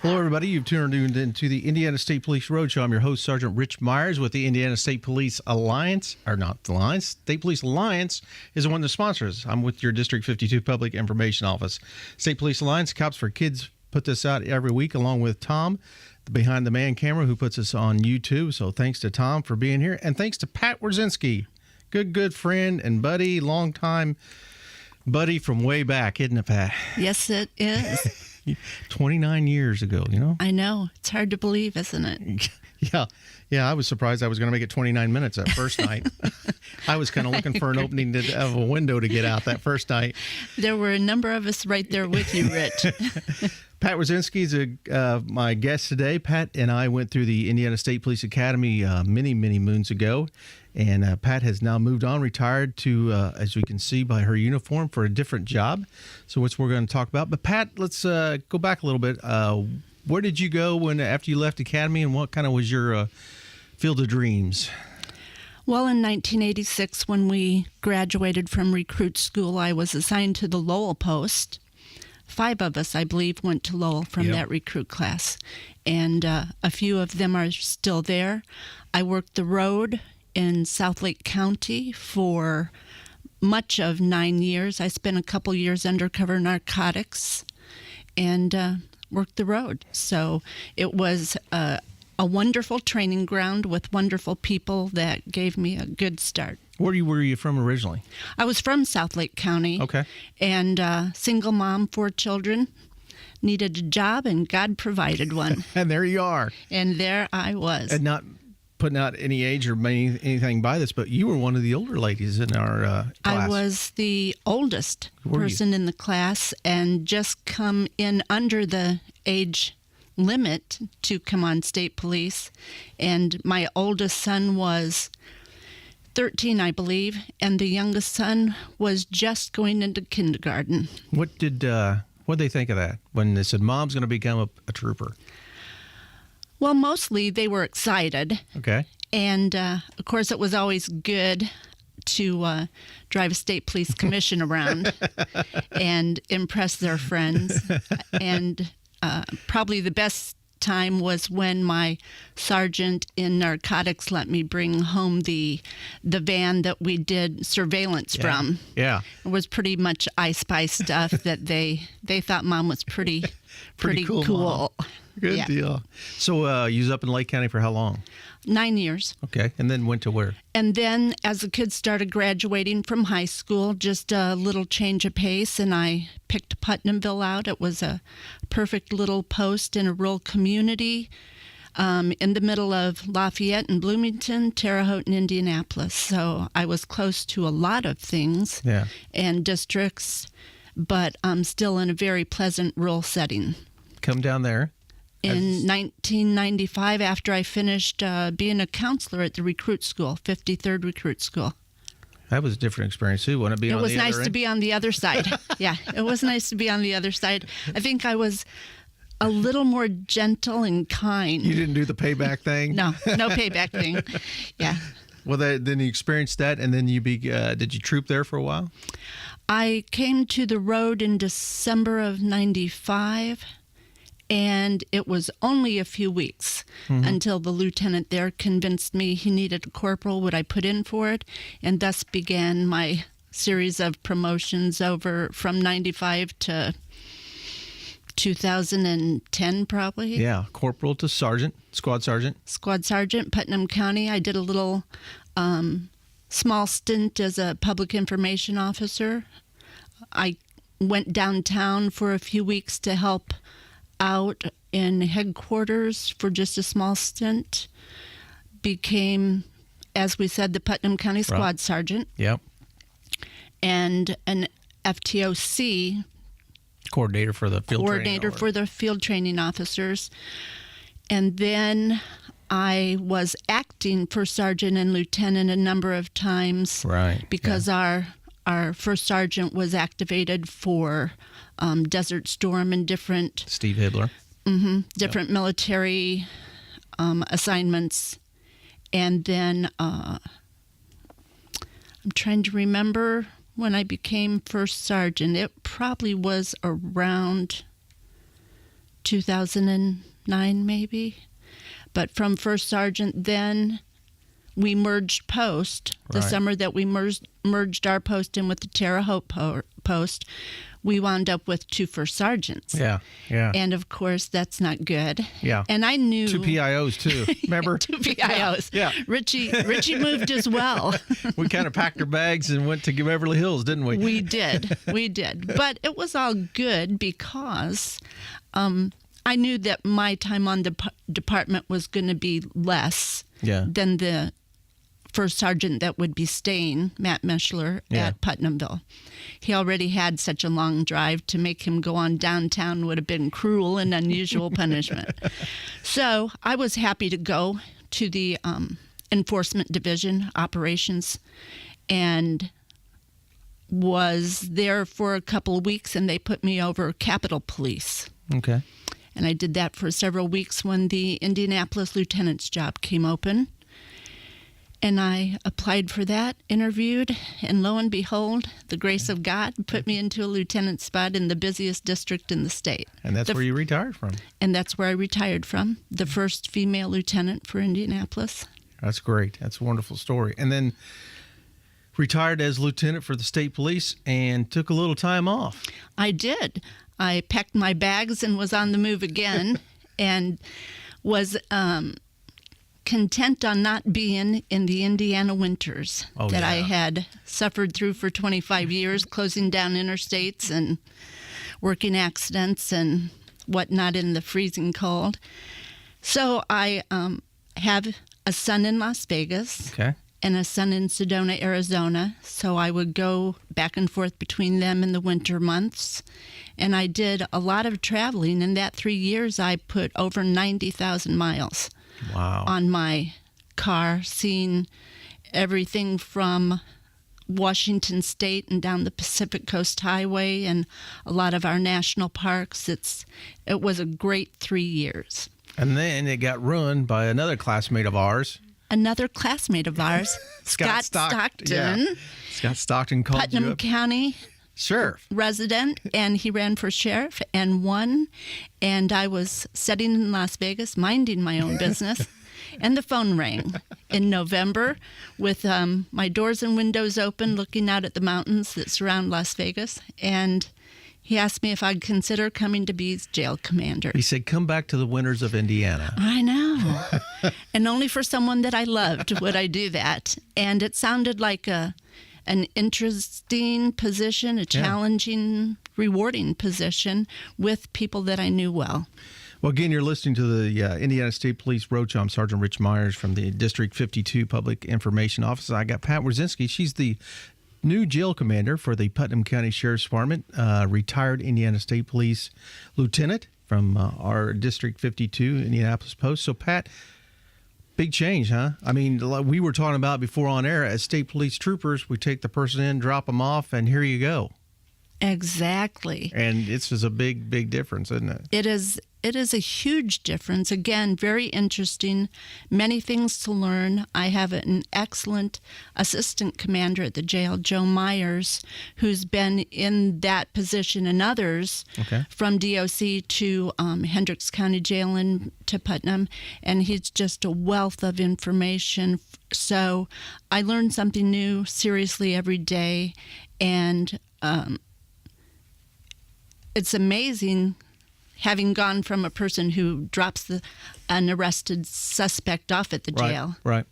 Hello, everybody. You've tuned into the Indiana State Police Roadshow. I'm your host, Sergeant Rich Myers with the Indiana State Police Alliance, or not the Alliance. State Police Alliance is the one that sponsors. I'm with your District 52 Public Information Office. State Police Alliance, Cops for Kids, put this out every week, along with Tom, the Behind the Man camera, who puts us on YouTube. So thanks to Tom for being here, and thanks to Pat Wierzinski, good friend and buddy, longtime buddy from way back, isn't it, Pat? Yes, it is. 29 years ago, you know? I know. It's hard to believe, isn't it? Yeah. I was surprised I was going to make it 29 minutes that first night. I was kind of looking for an opening of a window to get out that first night. There were a number of us right there with you, Rich. Pat Wierzinski is my guest today. Pat and I went through the Indiana State Police Academy many moons ago. And Pat has now moved on, retired to, as we can see by her uniform, for a different job. So which we're going to talk about. But Pat, let's go back a little bit. Where did you go after you left Academy, and what kind of was your field of dreams? Well, in 1986, when we graduated from recruit school, I was assigned to the Lowell post. 5 of us, I believe, went to Lowell from that recruit class. And a few of them are still there. I worked the road in South Lake County for much of 9 years. I spent a couple years undercover narcotics and worked the road. So it was a wonderful training ground with wonderful people that gave me a good start. Where were you from originally? I was from South Lake County. Okay. And single mom, 4 children. Needed a job, and God provided one. And there you are. And there I was. And not putting out any age or anything by this, but you were one of the older ladies in our class. I was the oldest person in the class and just come in under the age limit to come on state police. And my oldest son was 13, I believe, and the youngest son was just going into kindergarten. What did they think of that when they said, Mom's going to become a trooper? Well, mostly they were excited. Okay. And, of course, it was always good to drive a state police commission around and impress their friends. And probably the best time was when my sergeant in narcotics let me bring home the van that we did surveillance from. Yeah. It was pretty much I Spy stuff that they thought Mom was pretty cool. Mom. Good deal. So you was up in Lake County for how long? 9 years. Okay. And then went to where? And then as the kids started graduating from high school, just a little change of pace, and I picked Putnamville out. It was a perfect little post in a rural community in the middle of Lafayette and Bloomington, Terre Haute, and Indianapolis. So I was close to a lot of things and districts, but still in a very pleasant rural setting. Come down there. In 1995, after I finished being a counselor at the recruit school, 53rd Recruit School. That was a different experience, too. It was nice to be on the other side. Yeah, it was nice to be on the other side. I think I was a little more gentle and kind. You didn't do the payback thing? No payback thing. Yeah. Well, then you experienced that, and then did you troop there for a while? I came to the road in December of 95. And it was only a few weeks until the lieutenant there convinced me he needed a corporal. Would I put in for it? And thus began my series of promotions over from 95 to 2010, probably. Yeah, corporal to sergeant, squad sergeant. Squad sergeant, Putnam County. I did a little small stint as a public information officer. I went downtown for a few weeks to help out in headquarters for just a small stint. Became, as we said, the Putnam County Squad Sergeant. Yep. And an FTOC coordinator for the field training officers. And then I was acting for sergeant and lieutenant a number of times. Right. Because our first sergeant was activated for Desert Storm and different... Steve Hibbler. Different military assignments. And then I'm trying to remember when I became first sergeant. It probably was around 2009 maybe. But from first sergeant, then we merged post. The Right. summer that we merged our post in with the Terre Haute post, we wound up with 2 first sergeants. Yeah. Yeah. And of course, that's not good. Yeah. And I knew 2 PIOs too. Remember? 2 PIOs. Yeah. Richie moved as well. We kind of packed our bags and went to Beverly Hills, didn't we? We did. But it was all good because I knew that my time on the department was going to be less than the first sergeant that would be staying, Matt Mischler, at Putnamville. He already had such a long drive. To make him go on downtown would have been cruel and unusual punishment. So I was happy to go to the enforcement division, operations, and was there for a couple of weeks, and they put me over Capitol Police. Okay. And I did that for several weeks when the Indianapolis lieutenant's job came open. And I applied for that, interviewed, and lo and behold, the grace of God put me into a lieutenant spot in the busiest district in the state. And that's where you retired from. And that's where I retired from, the first female lieutenant for Indianapolis. That's great. That's a wonderful story. And then retired as lieutenant for the state police and took a little time off. I did. I packed my bags and was on the move again and was content on not being in the Indiana winters I had suffered through for 25 years, closing down interstates and working accidents and whatnot in the freezing cold. So I have a son in Las Vegas. Okay. And a son in Sedona, Arizona. So I would go back and forth between them in the winter months. And I did a lot of traveling. In that 3 years, I put over 90,000 miles on my car, seeing everything from Washington State and down the Pacific Coast Highway and a lot of our national parks. It was a great 3 years. And then it got ruined by another classmate of ours. Another classmate of ours, Scott Stockton. Yeah. Scott Stockton called Putnam you up. County Sheriff. resident, and he ran for sheriff and won. And I was sitting in Las Vegas, minding my own business, and the phone rang in November with my doors and windows open, looking out at the mountains that surround Las Vegas. And he asked me if I'd consider coming to be his jail commander. He said, come back to the winters of Indiana. I know. And only for someone that I loved would I do that. And it sounded like an interesting position, a challenging, rewarding position with people that I knew well. Well, again, you're listening to the Indiana State Police Roadshow. I'm Sergeant Rich Myers from the District 52 Public Information Office. I got Pat Wierzinski. She's the new jail commander for the Putnam County Sheriff's Department, retired Indiana State Police lieutenant from our District 52 Indianapolis Post. So, Pat, big change, huh? I mean, like we were talking about before on air, as state police troopers, we take the person in, drop them off, and here you go. Exactly. And it's just a big, big difference, isn't it? It is a huge difference. Again, very interesting. Many things to learn. I have an excellent assistant commander at the jail, Joe Myers, who's been in that position and others from DOC to Hendricks County Jail and to Putnam. And he's just a wealth of information. So I learn something new seriously every day. And it's amazing having gone from a person who drops an arrested suspect off at the jail. Right.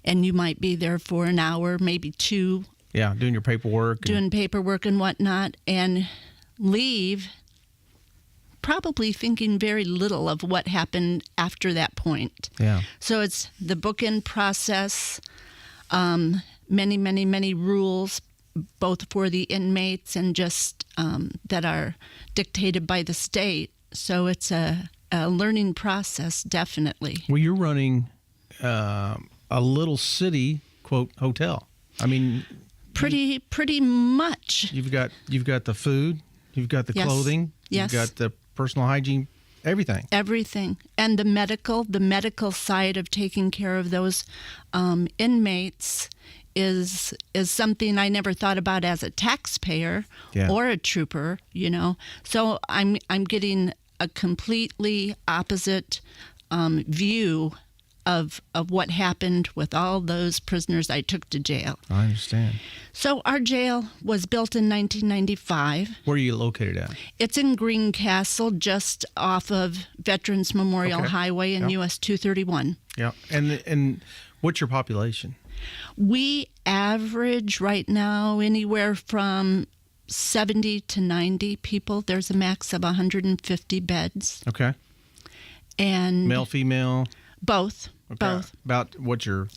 And you might be there for an hour, maybe 2. Yeah, doing your paperwork. Doing paperwork and whatnot, and leave probably thinking very little of what happened after that point. Yeah. So it's the bookend process, many, many, many rules, both for the inmates and just that are dictated by the state. So it's a learning process, definitely. Well, you're running a little city, quote, hotel. I mean, pretty much. You've got the food, you've got the clothing, yes. You've got the personal hygiene, everything. Everything. And the medical side of taking care of those inmates is something I never thought about as a taxpayer or a trooper, you know. So I'm getting a completely opposite view of what happened with all those prisoners I took to jail. I understand. So our jail was built in 1995. Where are you located at? It's in Greencastle, just off of Veterans Memorial Okay. Highway and US 231. Yeah. And what's your population? We average right now anywhere from 70 to 90 people. There's a max of 150 beds. Okay. And Male, female? both. Okay. Both. About what's your...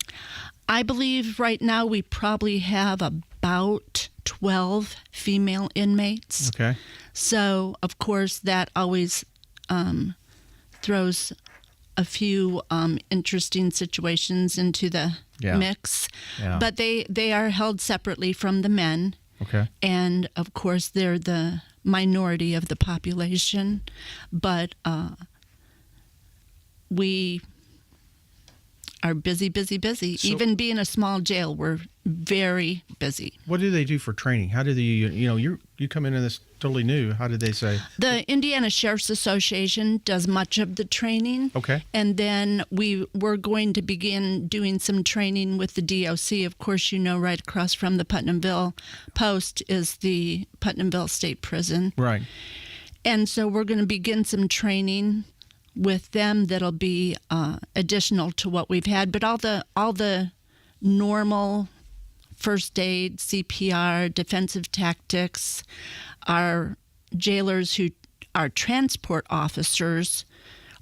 I believe right now we probably have about 12 female inmates. Okay. So, of course, that always throws a few interesting situations into the Yeah. mix. Yeah. But they are held separately from the men. Okay. And, of course, they're the minority of the population. But we are busy. So- Even being a small jail, we're very busy. What do they do for training? How do they, you come into this totally new. How did they say? The Indiana Sheriff's Association does much of the training. Okay. And then we're going to begin doing some training with the DOC. Of course, right across from the Putnamville Post is the Putnamville State Prison. Right. And so we're going to begin some training with them that'll be additional to what we've had. But all the normal first aid, CPR, defensive tactics, our jailers who are transport officers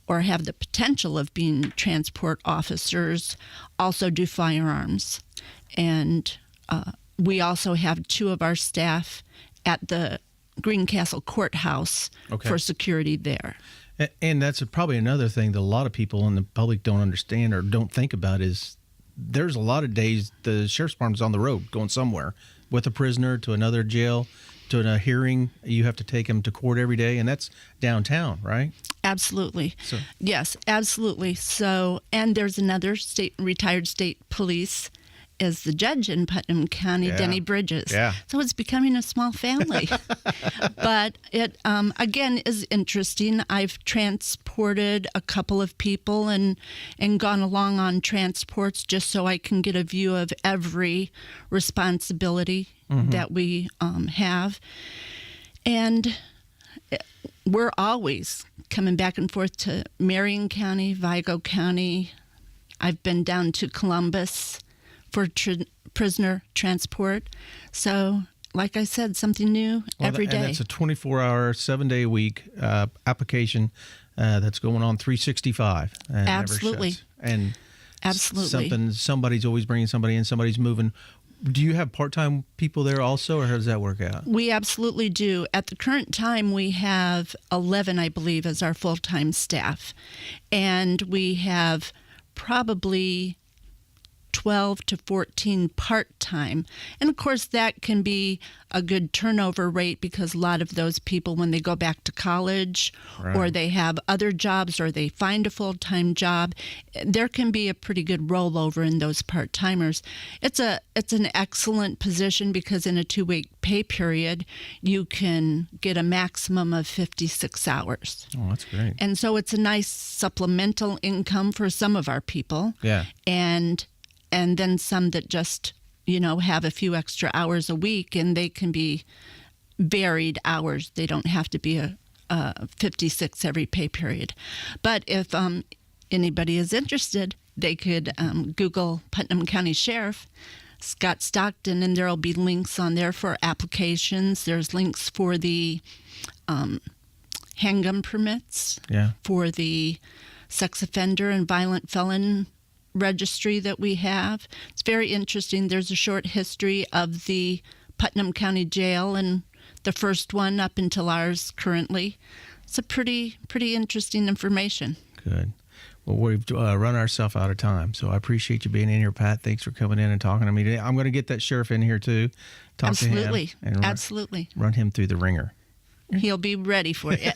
or have the potential of being transport officers also do firearms. And we also have 2 of our staff at the Greencastle Courthouse Okay. for security there. And that's probably another thing that a lot of people in the public don't understand or don't think about is there's a lot of days the sheriff's department's on the road going somewhere with a prisoner to another jail, to a hearing. You have to take them to court every day, and that's downtown, right? Absolutely. So- Yes, absolutely. So, and there's another retired state police as the judge in Putnam County, Yeah. Denny Bridges. Yeah. So it's becoming a small family. But it, again, is interesting. I've transported a couple of people and gone along on transports just so I can get a view of every responsibility that we have. And we're always coming back and forth to Marion County, Vigo County. I've been down to Columbus for prisoner transport. So, like I said, something new every day. And it's a 24-hour, 7-day a week application that's going on 365. And Absolutely. Never shuts. And Absolutely. somebody's always bringing somebody in, somebody's moving. Do you have part-time people there also, or how does that work out? We absolutely do. At the current time, we have 11, I believe, as our full-time staff. And we have probably 12 to 14 part-time. And of course, that can be a good turnover rate because a lot of those people, when they go back to college Right. or they have other jobs or they find a full-time job, there can be a pretty good rollover in those part-timers. It's an excellent position because in a 2-week pay period, you can get a maximum of 56 hours. Oh, that's great. And so it's a nice supplemental income for some of our people. Yeah. And then some that just, have a few extra hours a week, and they can be varied hours. They don't have to be a 56 every pay period. But if anybody is interested, they could Google Putnam County Sheriff, Scott Stockton, and there'll be links on there for applications. There's links for the handgun permits, Yeah. for the sex offender and violent felon registry that we have. It's very interesting. There's a short history of the Putnam County Jail and the first one up until ours currently. It's a pretty interesting information. Good. Well, we've run ourselves out of time, so I appreciate you being in here, Pat. Thanks for coming in and talking to me today. I'm going to get that sheriff in here, too. Talk Absolutely. to him and Absolutely. run him through the ringer. He'll be ready for it.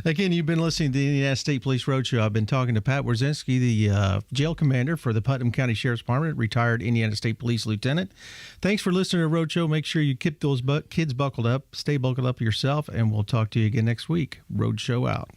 Again, you've been listening to the Indiana State Police Roadshow. I've been talking to Pat Wierzinski, the jail commander for the Putnam County Sheriff's Department, retired Indiana State Police Lieutenant. Thanks for listening to Roadshow. Make sure you keep those kids buckled up, stay buckled up yourself, and we'll talk to you again next week. Roadshow out.